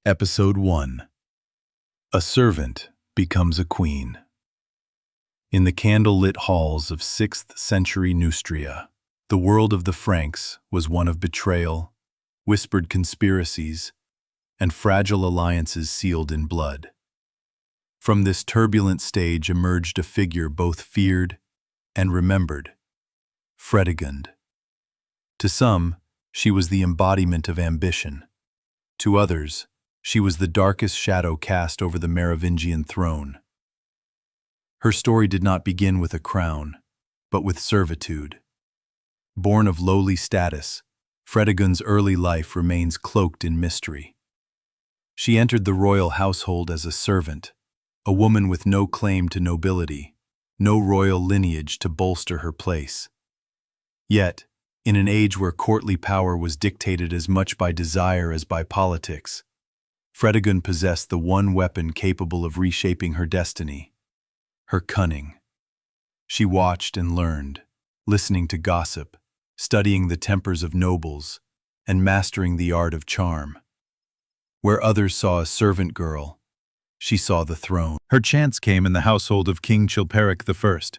Episode 1. A servant becomes a queen. In the candle-lit halls of 6th century Neustria, the world of the Franks was one of betrayal, whispered conspiracies, and fragile alliances sealed in blood. From this turbulent stage emerged a figure both feared and remembered: Fredegund. To some, she was the embodiment of ambition. To others, she was the darkest shadow cast over the Merovingian throne. Her story did not begin with a crown, but with servitude. Born of lowly status, Fredegund's early life remains cloaked in mystery. She entered the royal household as a servant, a woman with no claim to nobility, no royal lineage to bolster her place. Yet, in an age where courtly power was dictated as much by desire as by politics, Fredegund possessed the one weapon capable of reshaping her destiny: her cunning. She watched and learned, listening to gossip, studying the tempers of nobles, and mastering the art of charm. Where others saw a servant girl, she saw the throne. Her chance came in the household of King Chilperic I.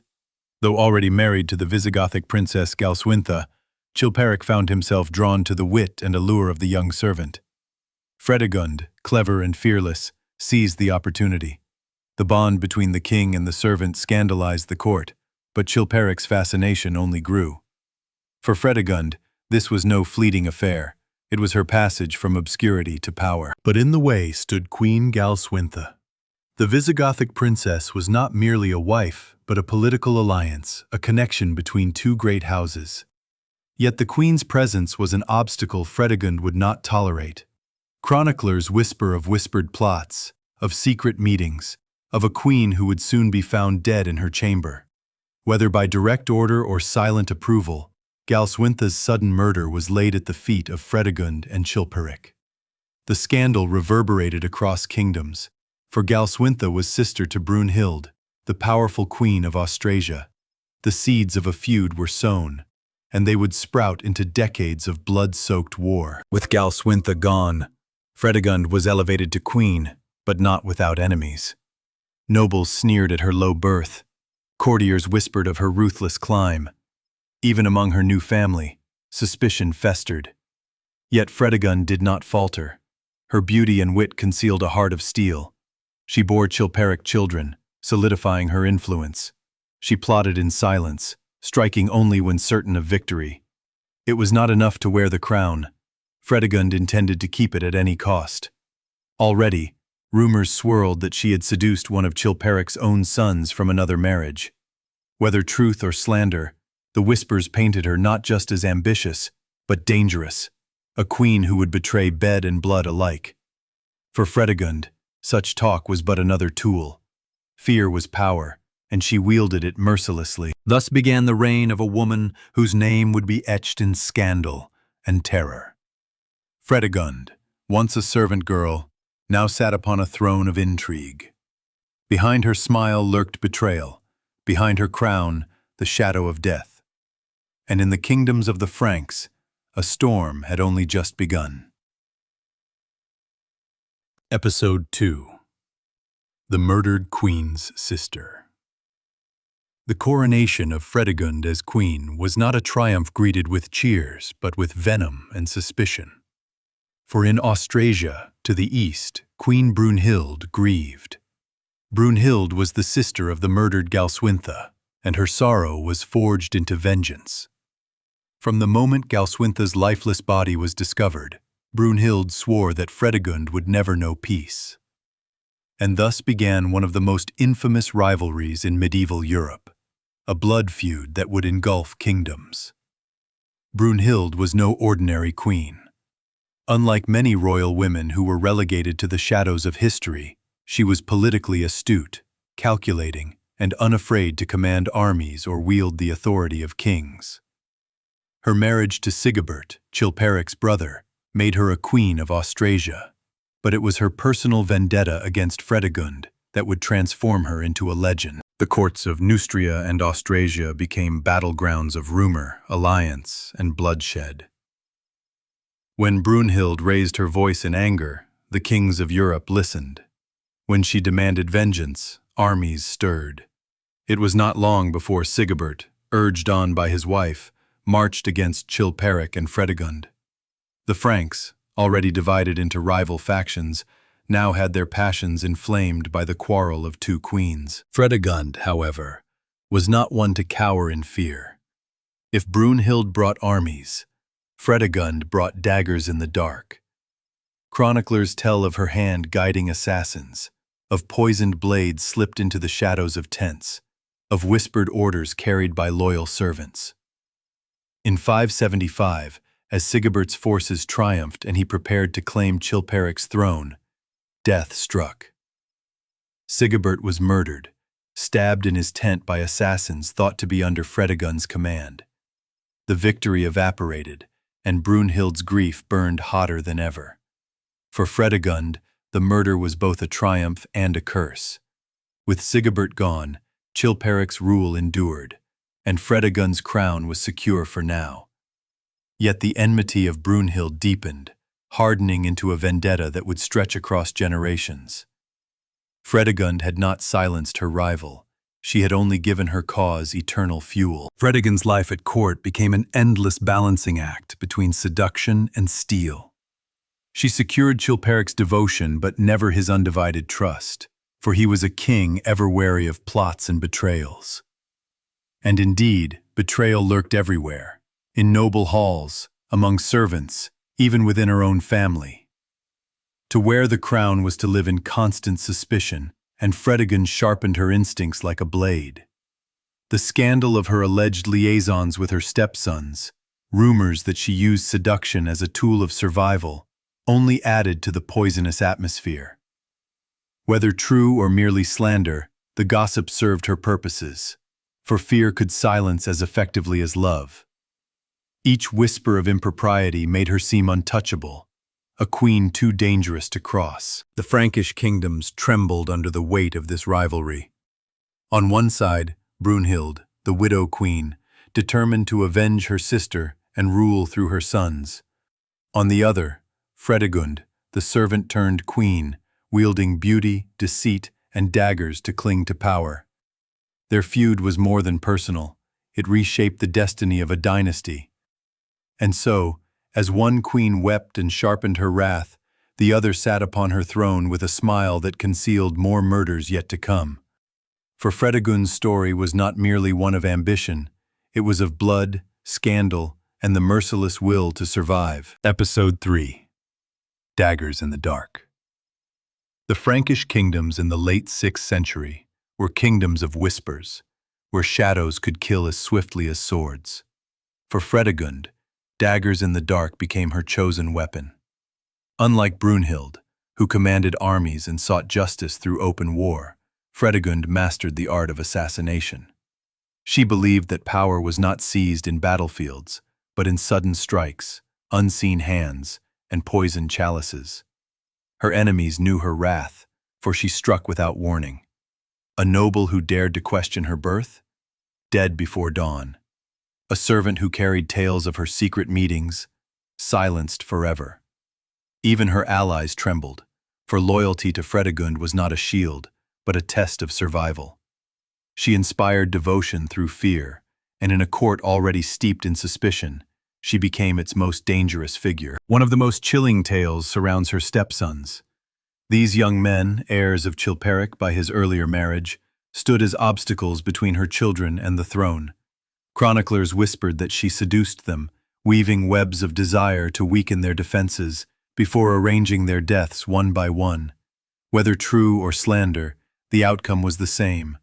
Though already married to the Visigothic princess Galswintha, Chilperic found himself drawn to the wit and allure of the young servant. Fredegund, clever and fearless, seized the opportunity. The bond between the king and the servant scandalized the court, but Chilperic's fascination only grew. For Fredegund, this was no fleeting affair. It was her passage from obscurity to power. But in the way stood Queen Galswintha. The Visigothic princess was not merely a wife, but a political alliance, a connection between two great houses. Yet the queen's presence was an obstacle Fredegund would not tolerate. Chroniclers whisper of whispered plots, of secret meetings, of a queen who would soon be found dead in her chamber. Whether by direct order or silent approval, Galswintha's sudden murder was laid at the feet of Fredegund and Chilperic. The scandal reverberated across kingdoms, for Galswintha was sister to Brunhild, the powerful queen of Austrasia. The seeds of a feud were sown, and they would sprout into decades of blood-soaked war. With Galswintha gone, Fredegund was elevated to queen, but not without enemies. Nobles sneered at her low birth. Courtiers whispered of her ruthless climb. Even among her new family, suspicion festered. Yet Fredegund did not falter. Her beauty and wit concealed a heart of steel. She bore Chilperic children, solidifying her influence. She plotted in silence, striking only when certain of victory. It was not enough to wear the crown. Fredegund intended to keep it at any cost. Already, rumors swirled that she had seduced one of Chilperic's own sons from another marriage. Whether truth or slander, the whispers painted her not just as ambitious, but dangerous, a queen who would betray bed and blood alike. For Fredegund, such talk was but another tool. Fear was power, and she wielded it mercilessly. Thus began the reign of a woman whose name would be etched in scandal and terror. Fredegund, once a servant girl, now sat upon a throne of intrigue. Behind her smile lurked betrayal, behind her crown the shadow of death. And in the kingdoms of the Franks, a storm had only just begun. Episode 2. The Murdered Queen's Sister. The coronation of Fredegund as queen was not a triumph greeted with cheers, but with venom and suspicion. For in Austrasia, to the east, Queen Brunhild grieved. Brunhild was the sister of the murdered Galswintha, and her sorrow was forged into vengeance. From the moment Galswintha's lifeless body was discovered, Brunhild swore that Fredegund would never know peace. And thus began one of the most infamous rivalries in medieval Europe, a blood feud that would engulf kingdoms. Brunhild was no ordinary queen. Unlike many royal women who were relegated to the shadows of history, she was politically astute, calculating, and unafraid to command armies or wield the authority of kings. Her marriage to Sigebert, Chilperic's brother, made her a queen of Austrasia, but it was her personal vendetta against Fredegund that would transform her into a legend. The courts of Neustria and Austrasia became battlegrounds of rumor, alliance, and bloodshed. When Brunhild raised her voice in anger, the kings of Europe listened. When she demanded vengeance, armies stirred. It was not long before Sigebert, urged on by his wife, marched against Chilperic and Fredegund. The Franks, already divided into rival factions, now had their passions inflamed by the quarrel of two queens. Fredegund, however, was not one to cower in fear. If Brunhild brought armies, Fredegund brought daggers in the dark. Chroniclers tell of her hand guiding assassins, of poisoned blades slipped into the shadows of tents, of whispered orders carried by loyal servants. In 575, as Sigebert's forces triumphed and he prepared to claim Chilperic's throne, death struck. Sigebert was murdered, stabbed in his tent by assassins thought to be under Fredegund's command. The victory evaporated, and Brunhild's grief burned hotter than ever. For Fredegund, the murder was both a triumph and a curse. With Sigebert gone, Chilperic's rule endured, and Fredegund's crown was secure for now. Yet the enmity of Brunhild deepened, hardening into a vendetta that would stretch across generations. Fredegund had not silenced her rival. She had only given her cause eternal fuel. Fredegund's life at court became an endless balancing act between seduction and steel. She secured Chilperic's devotion but never his undivided trust, for he was a king ever wary of plots and betrayals. And indeed, betrayal lurked everywhere, in noble halls, among servants, even within her own family. To wear the crown was to live in constant suspicion, and Fredegund sharpened her instincts like a blade. The scandal of her alleged liaisons with her stepsons, rumors that she used seduction as a tool of survival, only added to the poisonous atmosphere. Whether true or merely slander, the gossip served her purposes, for fear could silence as effectively as love. Each whisper of impropriety made her seem untouchable, a queen too dangerous to cross. The Frankish kingdoms trembled under the weight of this rivalry. On one side, Brunhild, the widow queen, determined to avenge her sister and rule through her sons. On the other, Fredegund, the servant-turned queen, wielding beauty, deceit, and daggers to cling to power. Their feud was more than personal. It reshaped the destiny of a dynasty. And so, as one queen wept and sharpened her wrath, the other sat upon her throne with a smile that concealed more murders yet to come. For Fredegund's story was not merely one of ambition, it was of blood, scandal, and the merciless will to survive. Episode 3. Daggers in the Dark. The Frankish kingdoms in the late 6th century were kingdoms of whispers, where shadows could kill as swiftly as swords. For Fredegund, daggers in the dark became her chosen weapon. Unlike Brunhild, who commanded armies and sought justice through open war, Fredegund mastered the art of assassination. She believed that power was not seized in battlefields, but in sudden strikes, unseen hands, and poisoned chalices. Her enemies knew her wrath, for she struck without warning. A noble who dared to question her birth? Dead before dawn. A servant who carried tales of her secret meetings? Silenced forever. Even her allies trembled, for loyalty to Fredegund was not a shield, but a test of survival. She inspired devotion through fear, and in a court already steeped in suspicion, she became its most dangerous figure. One of the most chilling tales surrounds her stepsons. These young men, heirs of Chilperic by his earlier marriage, stood as obstacles between her children and the throne. Chroniclers whispered that she seduced them, weaving webs of desire to weaken their defenses before arranging their deaths one by one. Whether true or slander, the outcome was the same.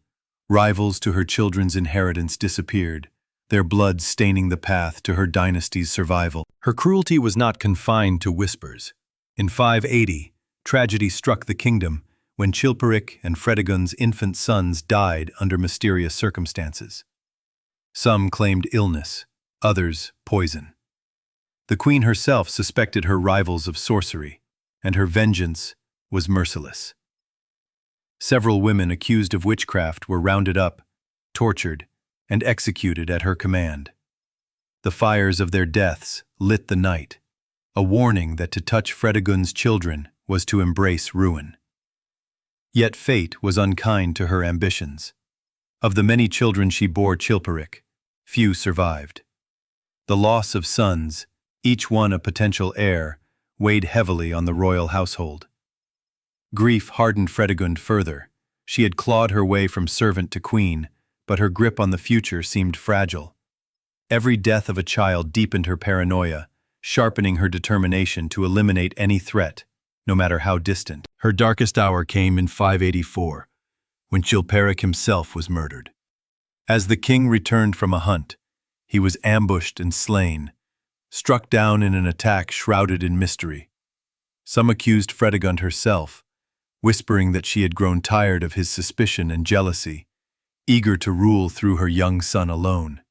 Rivals to her children's inheritance disappeared, their blood staining the path to her dynasty's survival. Her cruelty was not confined to whispers. In 580, tragedy struck the kingdom when Chilperic and Fredegund's infant sons died under mysterious circumstances. Some claimed illness, others poison. The queen herself suspected her rivals of sorcery, and her vengeance was merciless. Several women accused of witchcraft were rounded up, tortured, and executed at her command. The fires of their deaths lit the night, a warning that to touch Fredegund's children was to embrace ruin. Yet fate was unkind to her ambitions. Of the many children she bore Chilperic, few survived. The loss of sons, each one a potential heir, weighed heavily on the royal household. Grief hardened Fredegund further. She had clawed her way from servant to queen, but her grip on the future seemed fragile. Every death of a child deepened her paranoia, sharpening her determination to eliminate any threat, no matter how distant. Her darkest hour came in 584, when Chilperic himself was murdered. As the king returned from a hunt, he was ambushed and slain, struck down in an attack shrouded in mystery. Some accused Fredegund herself, whispering that she had grown tired of his suspicion and jealousy, eager to rule through her young son alone.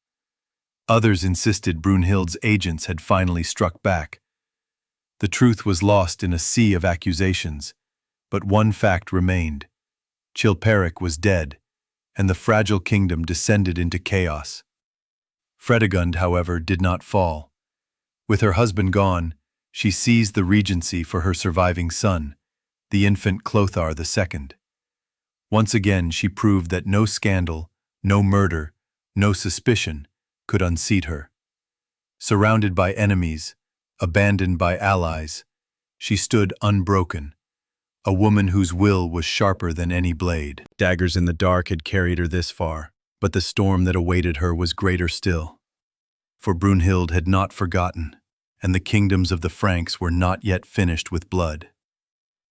Others insisted Brunhild's agents had finally struck back. The truth was lost in a sea of accusations, but one fact remained. Chilperic was dead, and the fragile kingdom descended into chaos. Fredegund, however, did not fall. With her husband gone, she seized the regency for her surviving son, the infant Clothar II. Once again she proved that no scandal, no murder, no suspicion could unseat her. Surrounded by enemies, abandoned by allies, she stood unbroken, a woman whose will was sharper than any blade. Daggers in the dark had carried her this far, but the storm that awaited her was greater still. For Brunhild had not forgotten, and the kingdoms of the Franks were not yet finished with blood.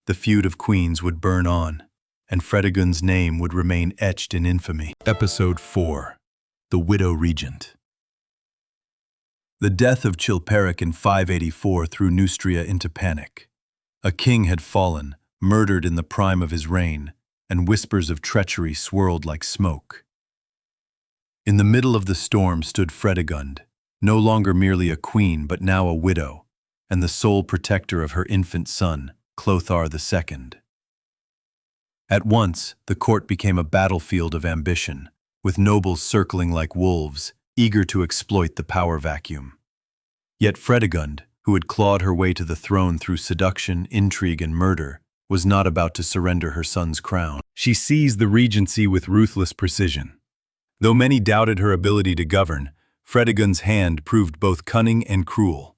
The feud of queens would burn on, and Fredegund's name would remain etched in infamy. Episode 4. The Widow Regent. The death of Chilperic in 584 threw Neustria into panic. A king had fallen, murdered in the prime of his reign, and whispers of treachery swirled like smoke. In the middle of the storm stood Fredegund, no longer merely a queen but now a widow, and the sole protector of her infant son, Clothar II. At once, the court became a battlefield of ambition, with nobles circling like wolves, eager to exploit the power vacuum. Yet Fredegund, who had clawed her way to the throne through seduction, intrigue, and murder, was not about to surrender her son's crown. She seized the regency with ruthless precision. Though many doubted her ability to govern, Fredegund's hand proved both cunning and cruel.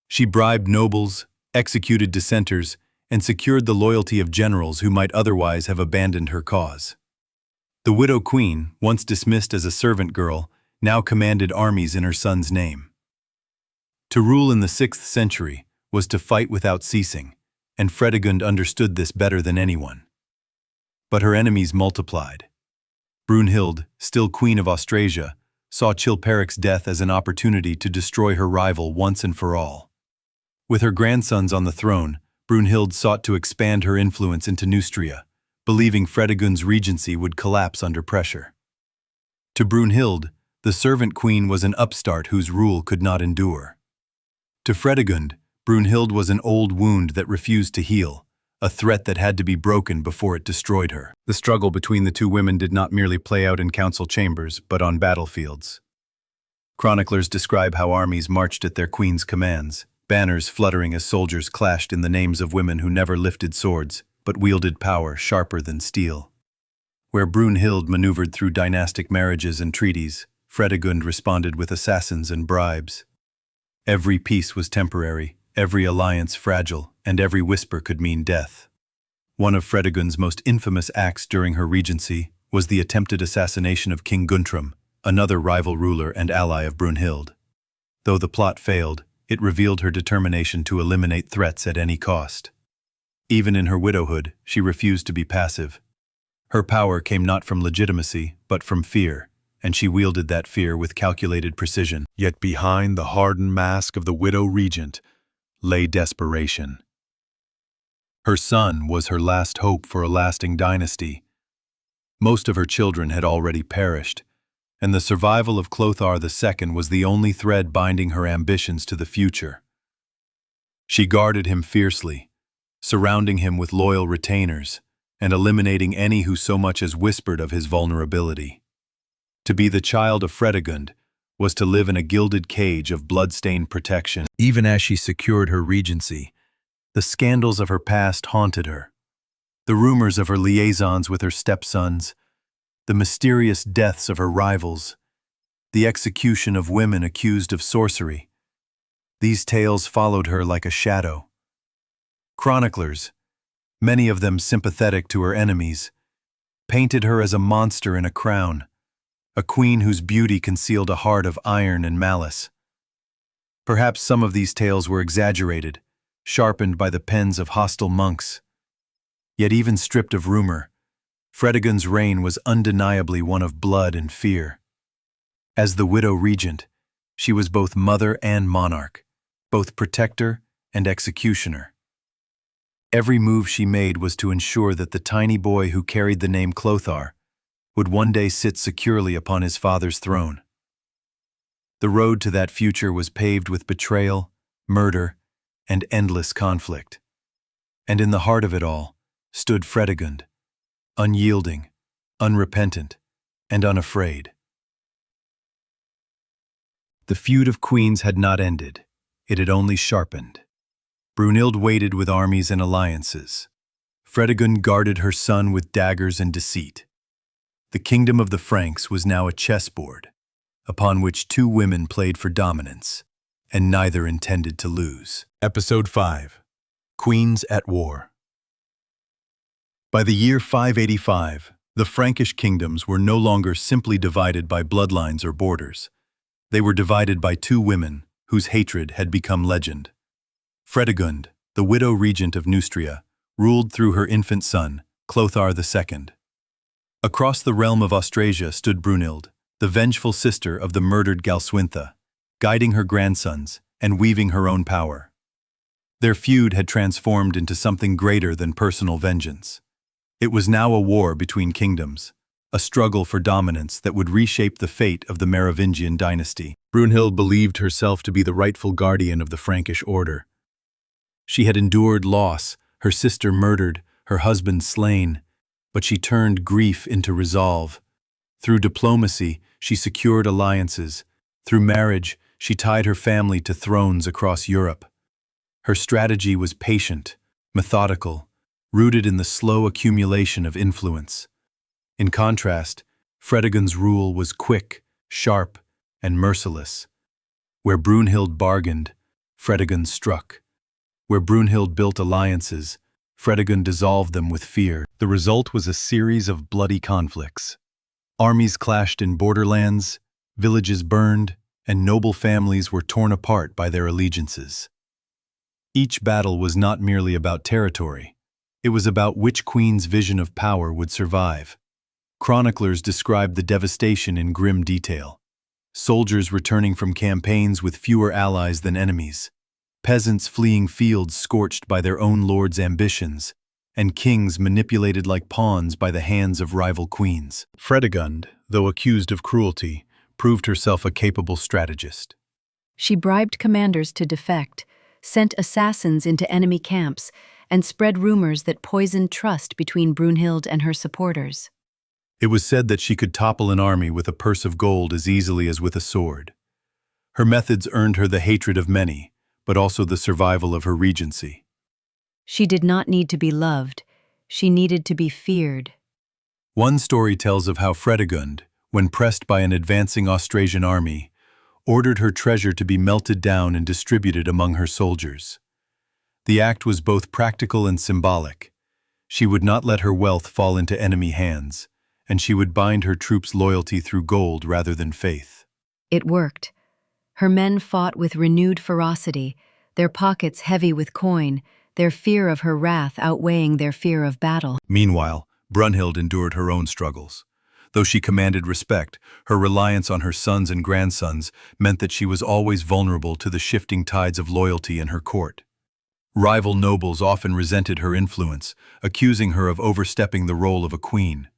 She bribed nobles, executed dissenters, and secured the loyalty of generals who might otherwise have abandoned her cause. The widow queen, once dismissed as a servant girl, now commanded armies in her son's name. To rule in the 6th century was to fight without ceasing, and Fredegund understood this better than anyone. But her enemies multiplied. Brunhild, still Queen of Austrasia, saw Chilperic's death as an opportunity to destroy her rival once and for all. With her grandsons on the throne, Brunhild sought to expand her influence into Neustria, believing Fredegund's regency would collapse under pressure. To Brunhild, the servant queen was an upstart whose rule could not endure. To Fredegund, Brunhild was an old wound that refused to heal, a threat that had to be broken before it destroyed her. The struggle between the two women did not merely play out in council chambers, but on battlefields. Chroniclers describe how armies marched at their queen's commands, banners fluttering as soldiers clashed in the names of women who never lifted swords, but wielded power sharper than steel. Where Brunhild maneuvered through dynastic marriages and treaties, Fredegund responded with assassins and bribes. Every peace was temporary, every alliance fragile, and every whisper could mean death. One of Fredegund's most infamous acts during her regency was the attempted assassination of King Guntram, another rival ruler and ally of Brunhild. Though the plot failed, it revealed her determination to eliminate threats at any cost. Even in her widowhood, she refused to be passive. Her power came not from legitimacy, but from fear, and she wielded that fear with calculated precision. Yet behind the hardened mask of the widow regent lay desperation. Her son was her last hope for a lasting dynasty. Most of her children had already perished, and the survival of Clothar II was the only thread binding her ambitions to the future. She guarded him fiercely, surrounding him with loyal retainers, and eliminating any who so much as whispered of his vulnerability. To be the child of Fredegund was to live in a gilded cage of blood-stained protection. Even as she secured her regency, The scandals of her past haunted her. The rumors of her liaisons with her stepsons, the mysterious deaths of her rivals, the execution of women accused of sorcery. These tales followed her like a shadow. Chroniclers, many of them sympathetic to her enemies, painted her as a monster in a crown, a queen whose beauty concealed a heart of iron and malice. Perhaps some of these tales were exaggerated, sharpened by the pens of hostile monks. Yet even stripped of rumor, Fredegund's reign was undeniably one of blood and fear. As the widow regent, she was both mother and monarch, both protector and executioner. Every move she made was to ensure that the tiny boy who carried the name Clothar would one day sit securely upon his father's throne. The road to that future was paved with betrayal, murder, and endless conflict. And in the heart of it all stood Fredegund, unyielding, unrepentant, and unafraid. The feud of queens had not ended, it had only sharpened. Brunhild waited with armies and alliances. Fredegund guarded her son with daggers and deceit. The kingdom of the Franks was now a chessboard, upon which two women played for dominance, and neither intended to lose. Episode 5. Queens at War. By the year 585, the Frankish kingdoms were no longer simply divided by bloodlines or borders. They were divided by two women whose hatred had become legend. Fredegund, the widow regent of Neustria, ruled through her infant son, Clothar II. Across the realm of Austrasia stood Brunhild, the vengeful sister of the murdered Galswintha, guiding her grandsons and weaving her own power. Their feud had transformed into something greater than personal vengeance. It was now a war between kingdoms, a struggle for dominance that would reshape the fate of the Merovingian dynasty. Brunhild believed herself to be the rightful guardian of the Frankish order. She had endured loss, her sister murdered, her husband slain, but she turned grief into resolve. Through diplomacy, she secured alliances. Through marriage, she tied her family to thrones across Europe. Her strategy was patient, methodical, rooted in the slow accumulation of influence. In contrast, Fredegund's rule was quick, sharp, and merciless. Where Brunhild bargained, Fredegund struck. Where Brunhild built alliances, Fredegund dissolved them with fear. The result was a series of bloody conflicts. Armies clashed in borderlands, villages burned, and noble families were torn apart by their allegiances. Each battle was not merely about territory. It was about which queen's vision of power would survive. Chroniclers described the devastation in grim detail. Soldiers returning from campaigns with fewer allies than enemies, peasants fleeing fields scorched by their own lord's ambitions, and kings manipulated like pawns by the hands of rival queens. Fredegund, though accused of cruelty, proved herself a capable strategist. She bribed commanders to defect, sent assassins into enemy camps, and spread rumors that poisoned trust between Brunhild and her supporters. It was said that she could topple an army with a purse of gold as easily as with a sword. Her methods earned her the hatred of many, but also the survival of her regency. She did not need to be loved, she needed to be feared. One story tells of how Fredegund, when pressed by an advancing Austrasian army, ordered her treasure to be melted down and distributed among her soldiers. The act was both practical and symbolic. She would not let her wealth fall into enemy hands, and she would bind her troops' loyalty through gold rather than faith. It worked. Her men fought with renewed ferocity, their pockets heavy with coin, their fear of her wrath outweighing their fear of battle. Meanwhile, Brunhild endured her own struggles. Though she commanded respect, her reliance on her sons and grandsons meant that she was always vulnerable to the shifting tides of loyalty in her court. Rival nobles often resented her influence, accusing her of overstepping the role of a queen.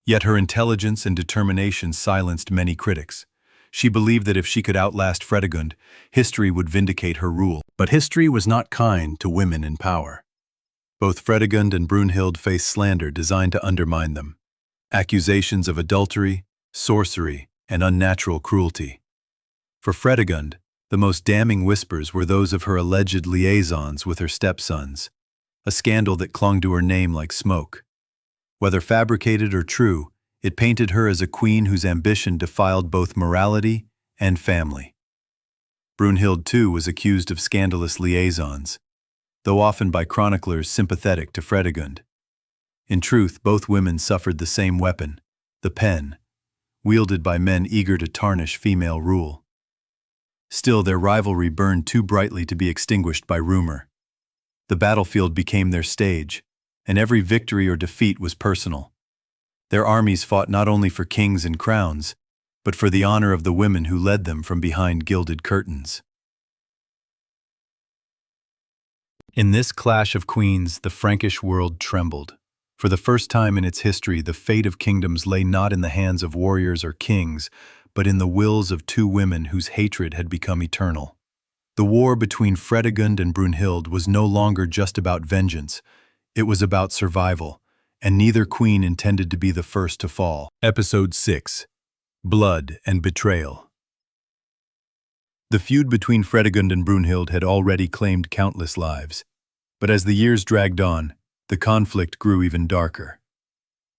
Yet her intelligence and determination silenced many critics. She believed that if she could outlast Fredegund, history would vindicate her rule. But history was not kind to women in power. Both Fredegund and Brunhild faced slander designed to undermine them. Accusations of adultery, sorcery, and unnatural cruelty. For Fredegund, The most damning whispers were those of her alleged liaisons with her stepsons, a scandal that clung to her name like smoke. Whether fabricated or true, it painted her as a queen whose ambition defiled both morality and family. Brunhild, too, was accused of scandalous liaisons, though often by chroniclers sympathetic to Fredegund. In truth, both women suffered the same weapon, the pen, wielded by men eager to tarnish female rule. Still, their rivalry burned too brightly to be extinguished by rumor. The battlefield became their stage, and every victory or defeat was personal. Their armies fought not only for kings and crowns, but for the honor of the women who led them from behind gilded curtains. In this clash of queens, the Frankish world trembled. For the first time in its history, the fate of kingdoms lay not in the hands of warriors or kings, but in the wills of two women whose hatred had become eternal. The war between Fredegund and Brunhild was no longer just about vengeance, it was about survival, and neither queen intended to be the first to fall. Episode 6. Blood and Betrayal. The feud between Fredegund and Brunhild had already claimed countless lives, but as the years dragged on, the conflict grew even darker.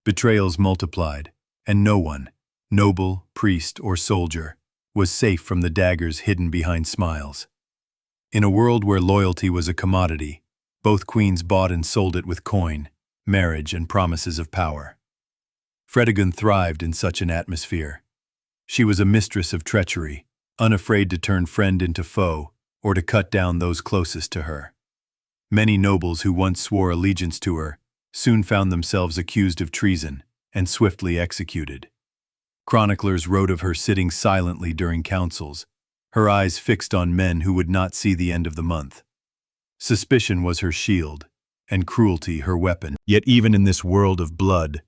Betrayals multiplied, and no one, noble, priest, or soldier, was safe from the daggers hidden behind smiles. In a world where loyalty was a commodity, both queens bought and sold it with coin, marriage, and promises of power. Fredegund thrived in such an atmosphere. She was a mistress of treachery, unafraid to turn friend into foe or to cut down those closest to her. Many nobles who once swore allegiance to her soon found themselves accused of treason and swiftly executed. Chroniclers wrote of her sitting silently during councils, her eyes fixed on men who would not see the end of the month. Suspicion was her shield, and cruelty her weapon. Yet even in this world of blood,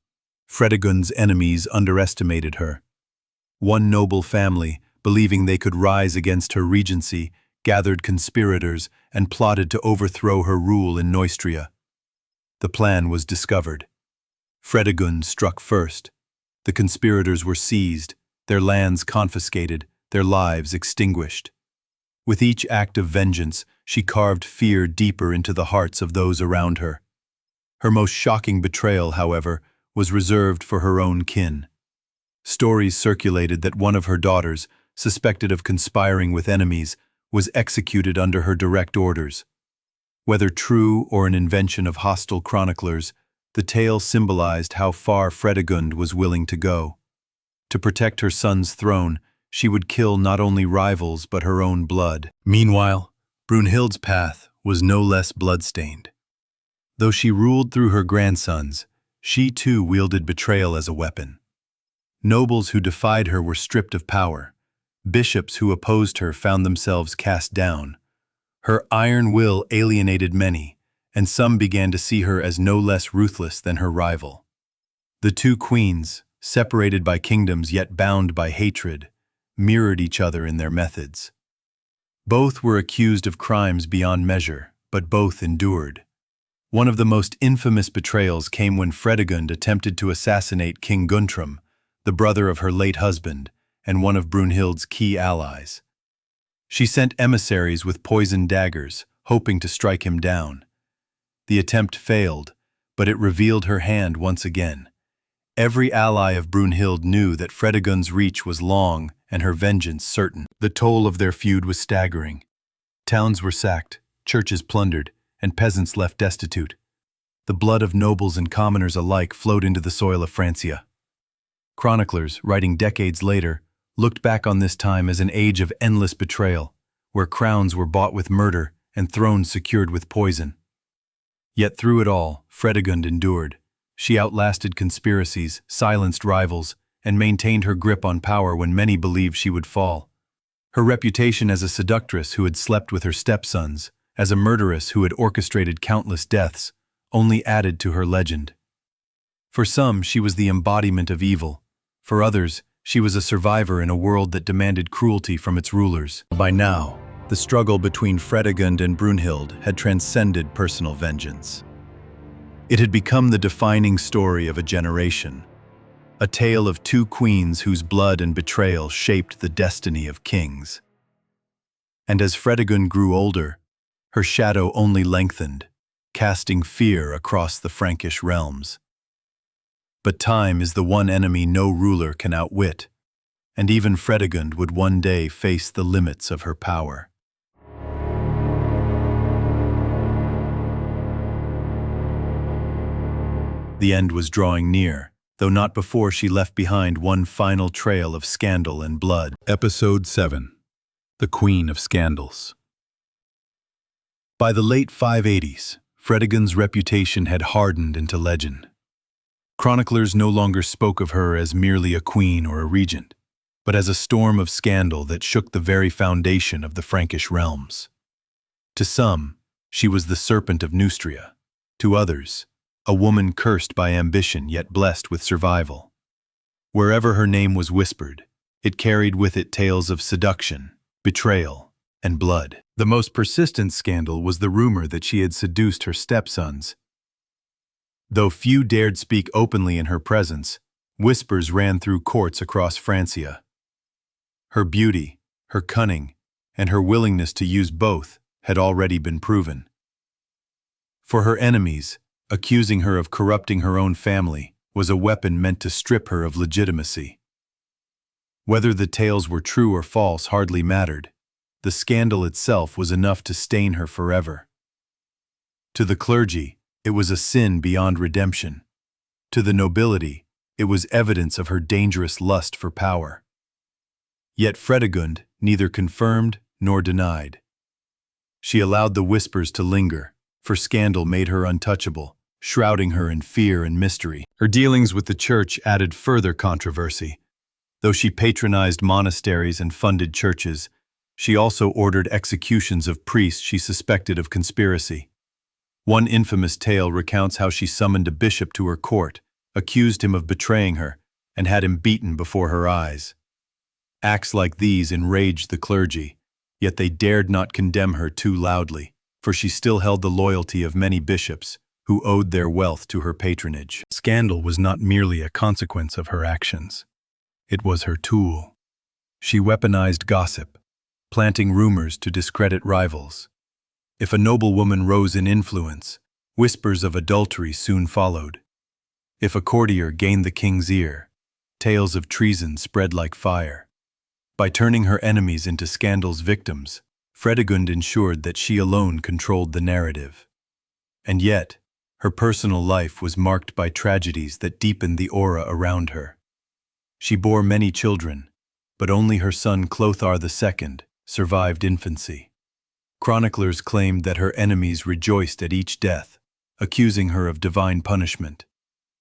Fredegund's enemies underestimated her. One noble family, believing they could rise against her regency, gathered conspirators and plotted to overthrow her rule in Neustria. The plan was discovered. Fredegund struck first. The conspirators were seized, their lands confiscated, their lives extinguished. With each act of vengeance, she carved fear deeper into the hearts of those around her. Her most shocking betrayal, however, was reserved for her own kin. Stories circulated that one of her daughters, suspected of conspiring with enemies, was executed under her direct orders. Whether true or an invention of hostile chroniclers, the tale symbolized how far Fredegund was willing to go. To protect her son's throne, she would kill not only rivals but her own blood. Meanwhile, Brunhild's path was no less blood-stained. Though she ruled through her grandsons, she too wielded betrayal as a weapon. Nobles who defied her were stripped of power. Bishops who opposed her found themselves cast down. Her iron will alienated many, and some began to see her as no less ruthless than her rival. The two queens, separated by kingdoms yet bound by hatred, mirrored each other in their methods. Both were accused of crimes beyond measure, but both endured. One of the most infamous betrayals came when Fredegund attempted to assassinate King Guntram, the brother of her late husband, and one of Brunhild's key allies. She sent emissaries with poisoned daggers, hoping to strike him down. The attempt failed, but it revealed her hand once again. Every ally of Brunhild knew that Fredegund's reach was long and her vengeance certain. The toll of their feud was staggering. Towns were sacked, churches plundered, and peasants left destitute. The blood of nobles and commoners alike flowed into the soil of Francia. Chroniclers, writing decades later, looked back on this time as an age of endless betrayal, where crowns were bought with murder and thrones secured with poison. Yet through it all, Fredegund endured. She outlasted conspiracies, silenced rivals, and maintained her grip on power when many believed she would fall. Her reputation as a seductress who had slept with her stepsons, as a murderess who had orchestrated countless deaths, only added to her legend. For some, she was the embodiment of evil. For others, she was a survivor in a world that demanded cruelty from its rulers. By now, the struggle between Fredegund and Brunhild had transcended personal vengeance. It had become the defining story of a generation, a tale of two queens whose blood and betrayal shaped the destiny of kings. And as Fredegund grew older, her shadow only lengthened, casting fear across the Frankish realms. But time is the one enemy no ruler can outwit, and even Fredegund would one day face the limits of her power. The end was drawing near, though not before she left behind one final trail of scandal and blood. Episode 7. The Queen of Scandals. By the late 580s, Fredegund's reputation had hardened into legend. Chroniclers no longer spoke of her as merely a queen or a regent, but as a storm of scandal that shook the very foundation of the Frankish realms. To some, she was the serpent of Neustria. To others, a woman cursed by ambition yet blessed with survival. Wherever her name was whispered, it carried with it tales of seduction, betrayal, and blood. The most persistent scandal was the rumor that she had seduced her stepsons. Though few dared speak openly in her presence, whispers ran through courts across Francia. Her beauty, her cunning, and her willingness to use both had already been proven. For her enemies, accusing her of corrupting her own family was a weapon meant to strip her of legitimacy. Whether the tales were true or false hardly mattered. The scandal itself was enough to stain her forever. To the clergy, it was a sin beyond redemption. To the nobility, it was evidence of her dangerous lust for power. Yet Fredegund neither confirmed nor denied. She allowed the whispers to linger, for scandal made her untouchable, shrouding her in fear and mystery. Her dealings with the church added further controversy. Though she patronized monasteries and funded churches, she also ordered executions of priests she suspected of conspiracy. One infamous tale recounts how she summoned a bishop to her court, accused him of betraying her, and had him beaten before her eyes. Acts like these enraged the clergy, yet they dared not condemn her too loudly, for she still held the loyalty of many bishops, who owed their wealth to her patronage. Scandal was not merely a consequence of her actions. It was her tool. She weaponized gossip, planting rumors to discredit rivals. If a noblewoman rose in influence, whispers of adultery soon followed. If a courtier gained the king's ear, tales of treason spread like fire. By turning her enemies into scandal's victims, Fredegund ensured that she alone controlled the narrative. And yet, her personal life was marked by tragedies that deepened the aura around her. She bore many children, but only her son Clothar II survived infancy. Chroniclers claimed that her enemies rejoiced at each death, accusing her of divine punishment.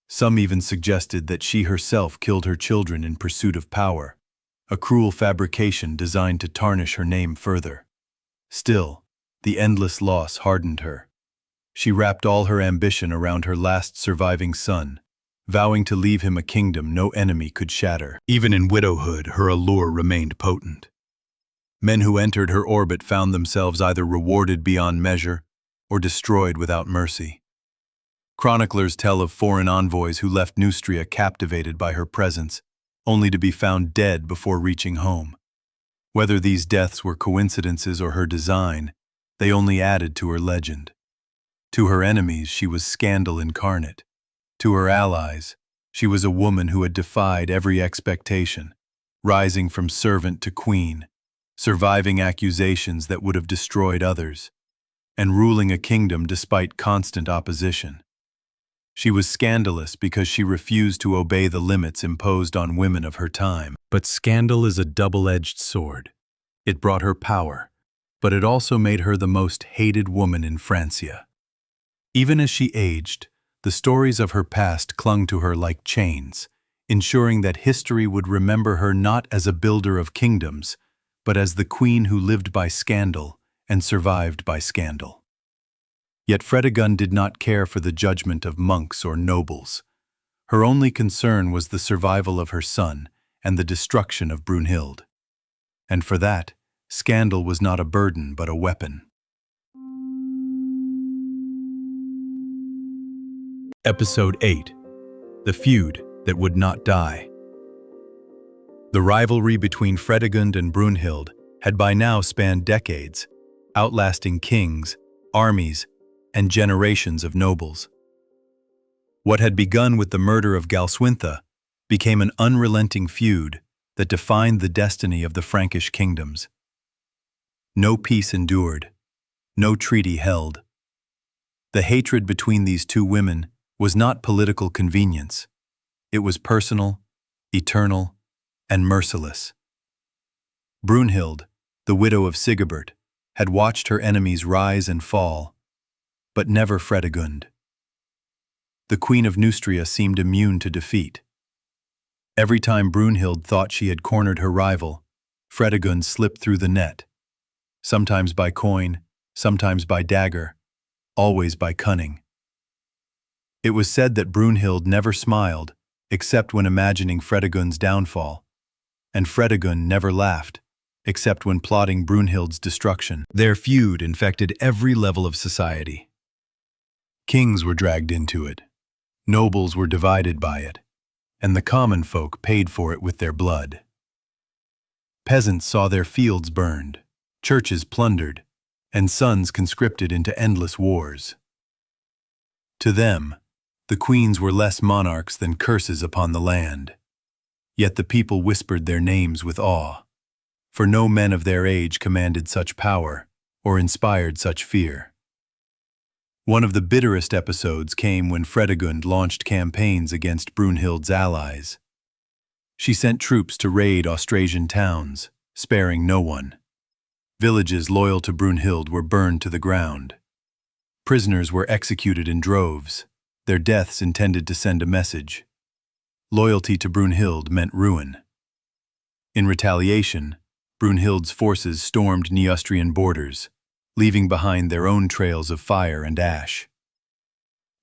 Some even suggested that she herself killed her children in pursuit of power, a cruel fabrication designed to tarnish her name further. Still, the endless loss hardened her. She wrapped all her ambition around her last surviving son, vowing to leave him a kingdom no enemy could shatter. Even in widowhood, her allure remained potent. Men who entered her orbit found themselves either rewarded beyond measure or destroyed without mercy. Chroniclers tell of foreign envoys who left Neustria captivated by her presence, only to be found dead before reaching home. Whether these deaths were coincidences or her design, they only added to her legend. To her enemies, she was scandal incarnate. To her allies, she was a woman who had defied every expectation, rising from servant to queen, surviving accusations that would have destroyed others, and ruling a kingdom despite constant opposition. She was scandalous because she refused to obey the limits imposed on women of her time. But scandal is a double-edged sword. It brought her power, but it also made her the most hated woman in Francia. Even as she aged, the stories of her past clung to her like chains, ensuring that history would remember her not as a builder of kingdoms, but as the queen who lived by scandal and survived by scandal. Yet Fredegund did not care for the judgment of monks or nobles. Her only concern was the survival of her son and the destruction of Brunhild. And for that, scandal was not a burden but a weapon. Episode 8. The Feud That Would Not Die. The rivalry between Fredegund and Brunhild had by now spanned decades, outlasting kings, armies, and generations of nobles. What had begun with the murder of Galswintha became an unrelenting feud that defined the destiny of the Frankish kingdoms. No peace endured, no treaty held. The hatred between these two women was not political convenience. It was personal, eternal, and merciless. Brunhild, the widow of Sigebert, had watched her enemies rise and fall, but never Fredegund. The Queen of Neustria seemed immune to defeat. Every time Brunhild thought she had cornered her rival, Fredegund slipped through the net, sometimes by coin, sometimes by dagger, always by cunning. It was said that Brunhild never smiled, except when imagining Fredegund's downfall, and Fredegund never laughed, except when plotting Brunhild's destruction. Their feud infected every level of society. Kings were dragged into it, nobles were divided by it, and the common folk paid for it with their blood. Peasants saw their fields burned, churches plundered, and sons conscripted into endless wars. To them, the queens were less monarchs than curses upon the land. Yet the people whispered their names with awe, for no men of their age commanded such power or inspired such fear. One of the bitterest episodes came when Fredegund launched campaigns against Brunhild's allies. She sent troops to raid Austrasian towns, sparing no one. Villages loyal to Brunhild were burned to the ground. Prisoners were executed in droves, their deaths intended to send a message. Loyalty to Brunhild meant ruin. In retaliation, Brunhild's forces stormed Neustrian borders, leaving behind their own trails of fire and ash.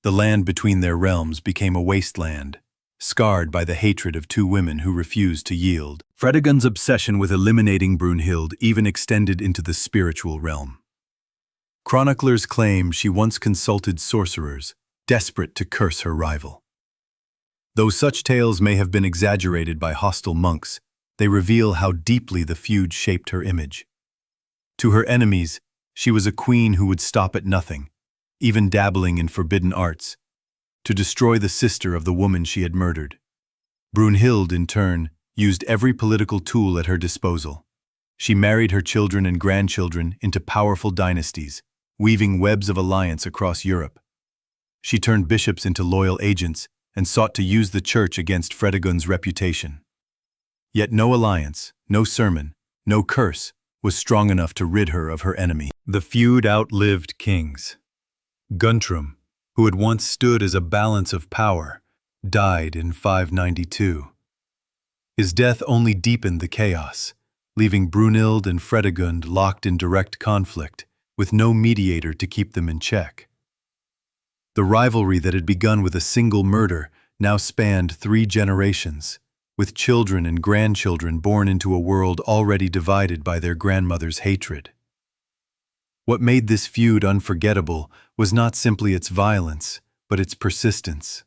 The land between their realms became a wasteland, scarred by the hatred of two women who refused to yield. Fredegund's obsession with eliminating Brunhild even extended into the spiritual realm. Chroniclers claim she once consulted sorcerers, desperate to curse her rival. Though such tales may have been exaggerated by hostile monks, they reveal how deeply the feud shaped her image. To her enemies, she was a queen who would stop at nothing, even dabbling in forbidden arts, to destroy the sister of the woman she had murdered. Brunhild, in turn, used every political tool at her disposal. She married her children and grandchildren into powerful dynasties, weaving webs of alliance across Europe. She turned bishops into loyal agents and sought to use the church against Fredegund's reputation. Yet no alliance, no sermon, no curse was strong enough to rid her of her enemy. The feud outlived kings. Guntram, who had once stood as a balance of power, died in 592. His death only deepened the chaos, leaving Brunhild and Fredegund locked in direct conflict, with no mediator to keep them in check. The rivalry that had begun with a single murder now spanned 3 generations, with children and grandchildren born into a world already divided by their grandmother's hatred. What made this feud unforgettable was not simply its violence, but its persistence.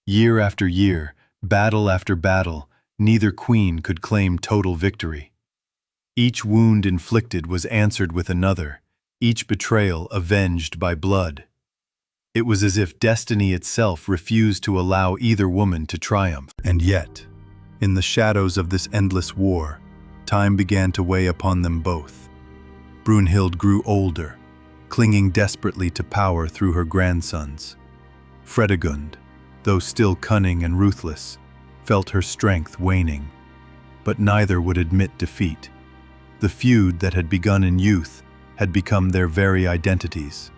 Year after year, battle after battle, neither queen could claim total victory. Each wound inflicted was answered with another, each betrayal avenged by blood. It was as if destiny itself refused to allow either woman to triumph. And yet, in the shadows of this endless war, time began to weigh upon them both. Brunhild grew older, clinging desperately to power through her grandsons. Fredegund, though still cunning and ruthless, felt her strength waning, but neither would admit defeat. The feud that had begun in youth had become their very identities.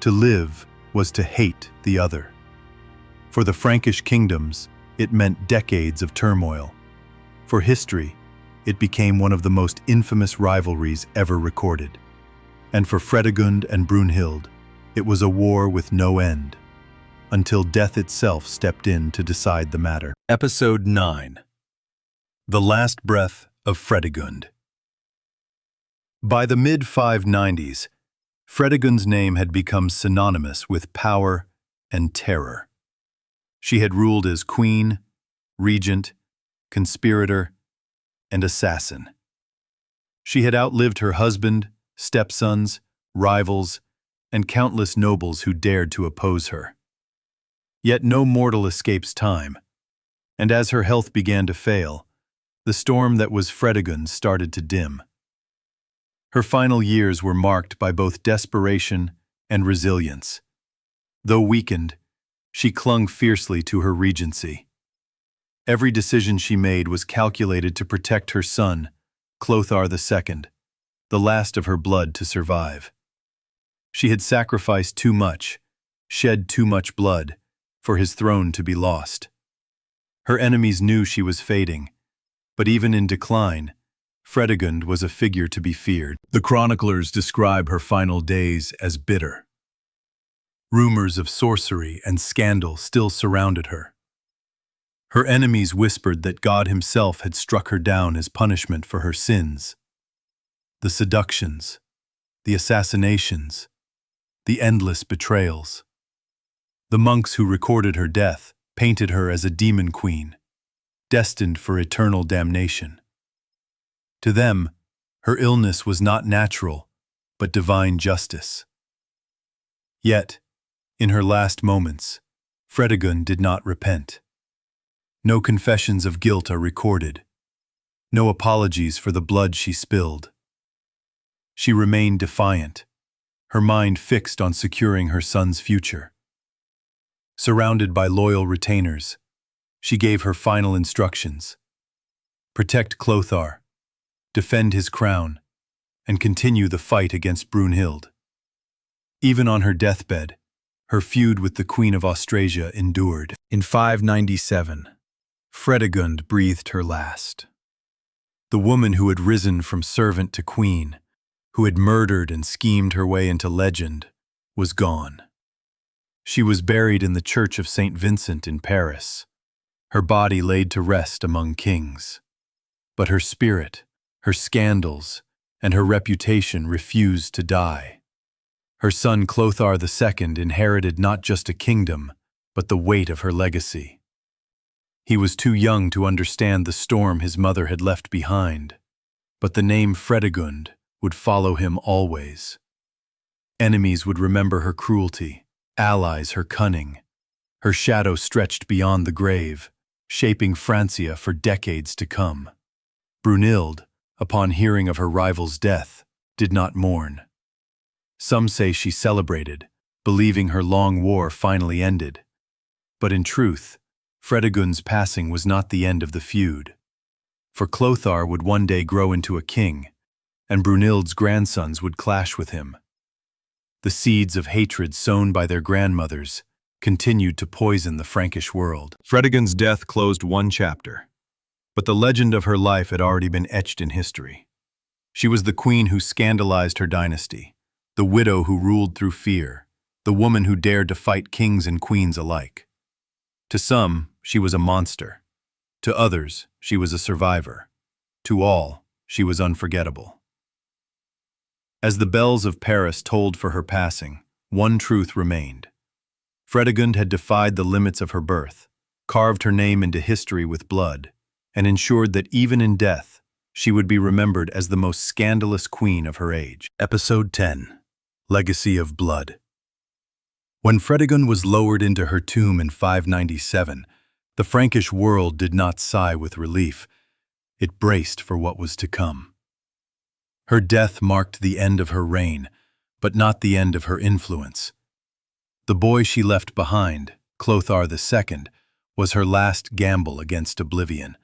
To live was to hate the other. For the Frankish kingdoms, it meant decades of turmoil. For history, it became one of the most infamous rivalries ever recorded. And for Fredegund and Brunhild, it was a war with no end, until death itself stepped in to decide the matter. Episode 9. The Last Breath of Fredegund. By the mid-590s, Fredegund's name had become synonymous with power and terror. She had ruled as queen, regent, conspirator, and assassin. She had outlived her husband, stepsons, rivals, and countless nobles who dared to oppose her. Yet no mortal escapes time, and as her health began to fail, the storm that was Fredegund started to dim. Her final years were marked by both desperation and resilience. Though weakened, she clung fiercely to her regency. Every decision she made was calculated to protect her son, Clothar II, the last of her blood to survive. She had sacrificed too much, shed too much blood, for his throne to be lost. Her enemies knew she was fading, but even in decline, Fredegund was a figure to be feared. The chroniclers describe her final days as bitter. Rumors of sorcery and scandal still surrounded her. Her enemies whispered that God himself had struck her down as punishment for her sins. The seductions, the assassinations, the endless betrayals. The monks who recorded her death painted her as a demon queen, destined for eternal damnation. To them, her illness was not natural, but divine justice. Yet, in her last moments, Fredegund did not repent. No confessions of guilt are recorded, no apologies for the blood she spilled. She remained defiant, her mind fixed on securing her son's future. Surrounded by loyal retainers, she gave her final instructions: protect Clothar, defend his crown, and continue the fight against Brunhild. Even on her deathbed, her feud with the Queen of Austrasia endured. In 597, Fredegund breathed her last. The woman who had risen from servant to queen, who had murdered and schemed her way into legend, was gone. She was buried in the Church of St. Vincent in Paris, her body laid to rest among kings. But her spirit, her scandals, and her reputation refused to die. Her son Clothar II inherited not just a kingdom, but the weight of her legacy. He was too young to understand the storm his mother had left behind, but the name Fredegund would follow him always. Enemies would remember her cruelty, allies her cunning. Her shadow stretched beyond the grave, shaping Francia for decades to come. Brunhild, upon hearing of her rival's death, did not mourn. Some say she celebrated, believing her long war finally ended. But in truth, Fredegund's passing was not the end of the feud. For Clothar would one day grow into a king, and Brunhild's grandsons would clash with him. The seeds of hatred sown by their grandmothers continued to poison the Frankish world. Fredegund's death closed one chapter, but the legend of her life had already been etched in history. She was the queen who scandalized her dynasty, the widow who ruled through fear, the woman who dared to fight kings and queens alike. To some, she was a monster. To others, she was a survivor. To all, she was unforgettable. As the bells of Paris tolled for her passing, one truth remained. Fredegund had defied the limits of her birth, carved her name into history with blood, and ensured that even in death, she would be remembered as the most scandalous queen of her age. Episode 10. Legacy of Blood. When Fredegund was lowered into her tomb in 597, the Frankish world did not sigh with relief. It braced for what was to come. Her death marked the end of her reign, but not the end of her influence. The boy she left behind, Clothar II, was her last gamble against oblivion,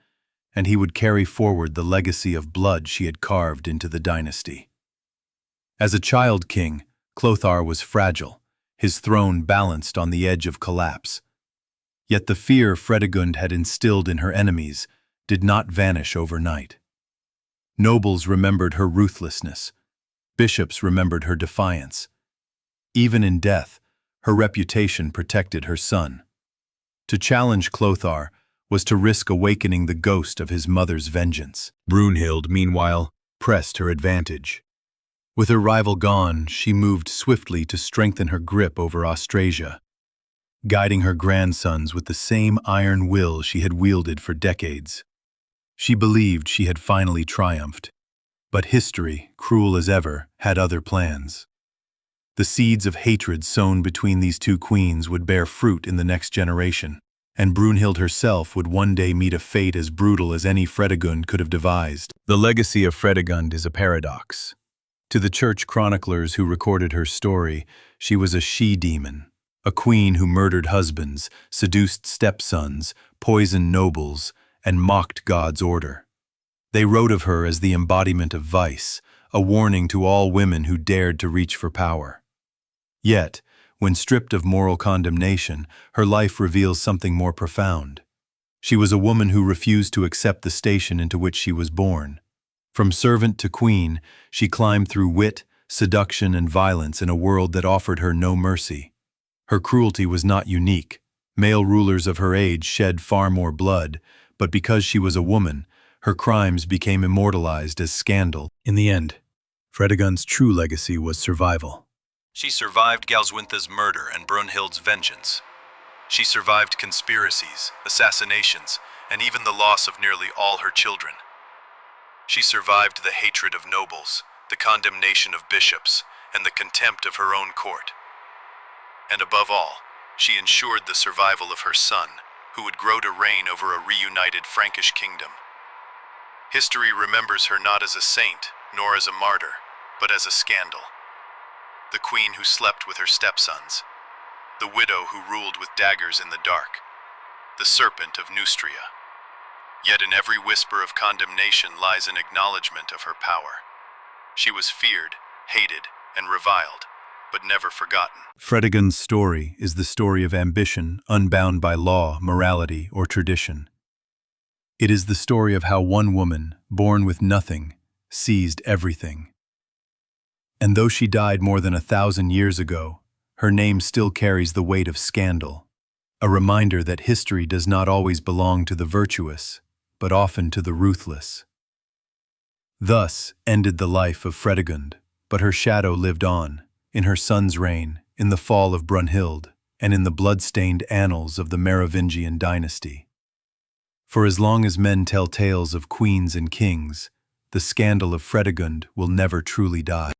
and he would carry forward the legacy of blood she had carved into the dynasty. As a child king, Clothar was fragile, his throne balanced on the edge of collapse. Yet the fear Fredegund had instilled in her enemies did not vanish overnight. Nobles remembered her ruthlessness. Bishops remembered her defiance. Even in death, her reputation protected her son. To challenge Clothar was to risk awakening the ghost of his mother's vengeance. Brunhild, meanwhile, pressed her advantage. With her rival gone, she moved swiftly to strengthen her grip over Austrasia, guiding her grandsons with the same iron will she had wielded for decades. She believed she had finally triumphed. But history, cruel as ever, had other plans. The seeds of hatred sown between these two queens would bear fruit in the next generation, and Brunhild herself would one day meet a fate as brutal as any Fredegund could have devised. The legacy of Fredegund is a paradox. To the church chroniclers who recorded her story, she was a she-demon, a queen who murdered husbands, seduced stepsons, poisoned nobles, and mocked God's order. They wrote of her as the embodiment of vice, a warning to all women who dared to reach for power. Yet, when stripped of moral condemnation, her life reveals something more profound. She was a woman who refused to accept the station into which she was born. From servant to queen, she climbed through wit, seduction, and violence in a world that offered her no mercy. Her cruelty was not unique. Male rulers of her age shed far more blood, but because she was a woman, her crimes became immortalized as scandal. In the end, Fredegund's true legacy was survival. She survived Galswintha's murder and Brunhild's vengeance. She survived conspiracies, assassinations, and even the loss of nearly all her children. She survived the hatred of nobles, the condemnation of bishops, and the contempt of her own court. And above all, she ensured the survival of her son, who would grow to reign over a reunited Frankish kingdom. History remembers her not as a saint, nor as a martyr, but as a scandal. The queen who slept with her stepsons, the widow who ruled with daggers in the dark, the serpent of Neustria. Yet in every whisper of condemnation lies an acknowledgement of her power. She was feared, hated, and reviled, but never forgotten. Fredegund's story is the story of ambition unbound by law, morality, or tradition. It is the story of how one woman, born with nothing, seized everything. And though she died more than 1,000 years ago, her name still carries the weight of scandal, a reminder that history does not always belong to the virtuous, but often to the ruthless. Thus ended the life of Fredegund, but her shadow lived on, in her son's reign, in the fall of Brunhild, and in the blood-stained annals of the Merovingian dynasty. For as long as men tell tales of queens and kings, the scandal of Fredegund will never truly die.